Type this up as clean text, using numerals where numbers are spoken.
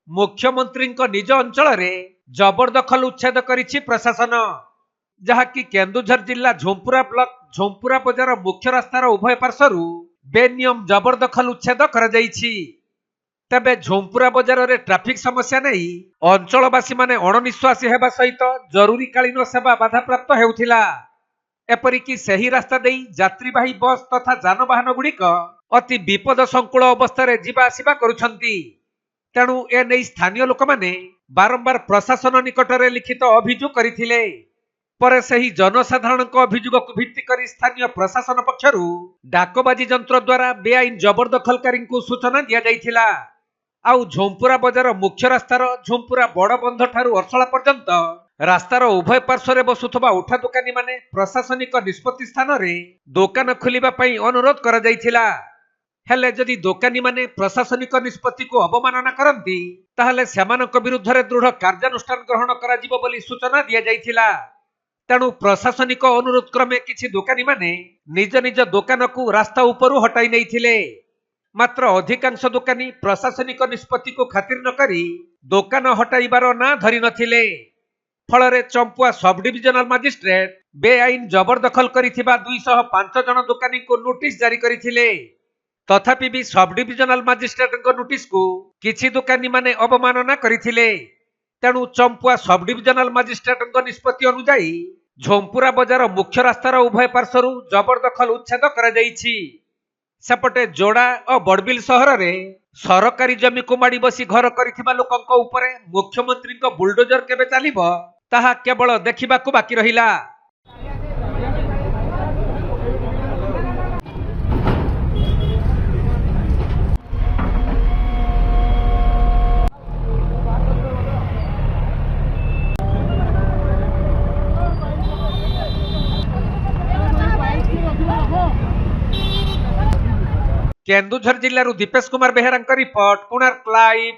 मुख्यमंत्री निज अंचल जबरदखल उच्छेद करिछि प्रशासन। जहाँकि केन्दुझर जिला झोंपुरा ब्लॉक झोंपुरा बजार मुख्य रास्तार उभय पार्श्वरू बेनियम जबरदखल उच्छेद करा जाइछि। तेबे झोंपुरा बजार रे ट्रैफिक समस्या नहीं अंचलवासी माने अणनिश्वासी हेबा सहित जरूरीकालीन सेवा बाधाप्राप्त हेउथिला। एपरिकी सही रास्ता देई यात्रीवाही बस तथा जानवाहन गुड़िक अति विपद संकुल अवस्था जीवा आसिबा करुछंती। तेणु ए नहीं स्थानीय लोक माने बारंबार प्रशासन निकटरे लिखित अभियोग करथिले। पर सही जनसाधारण अभियोग को भित्ति करी स्थानीय प्रशासन पक्षरु डाकबाजी यंत्र द्वारा बेआईन जबरदखलकारी सूचना दिया जाइथिला। आउ झोंपुरा बजार मुख्य रास्तार झोंपुरा बड़ बंध ठारू अर्सला पर्यंत रास्तार उभय पार्श्व बसुथबा उठा दुकानी माने प्रशासनिक निष्पत्ति स्थान रे दुकान खोलिबा पई अनुरोध करा जाइथिला। हेले जदि दुकानी माने प्रशासनिक निष्पत्ति को अवमानना करंती ताहले सेमानक विरुद्ध रे दृढ़ कार्यानुष्ठान ग्रहण करा जिवो बोली सूचना दिया जाइथिला। तेणु प्रशासनिक अनुरोध क्रमे किछि दुकानी माने निज निज दुकान को रास्ता उपरु हटाई नैथिले। मात्र अधिकांश दुकानी प्रशासनिक निष्पत्ति को खातिर न करी दुकान हटाइबार ना धरि नथिले। फलरे चंपुआ सब डिविजनल मजिस्ट्रेट बेआईन जबरदखल करिथिबा 205 जन दुकानी को नोटिस जारी करिथिले। तथापि भी सब डिविजनल मजिस्ट्रेट नोटिस को किछि दुकानी माने अवमानना करिथिले। तेणु चंपुआ सब डिविजनल मजिस्ट्रेट निष्पत्ति अनुसार झोंपुरा बजार मुख्य रास्तार उभय पार्श्वरू जबरदखल उच्छेद करा जाइछि। सेपटे जोड़ा और बड़बिल सहर रे सरकारी जमी को माड़ी बसी घर करिथिबा लोकंक उपरे मुख्यमंत्री बुलडोजर केबे चलिबो ताहा केवल देखिबाकू बाकी रहिला। केन्दुझर जिल्लारू दीपेश कुमार बेहेरा रिपोर्ट, कोणार्क लाइव।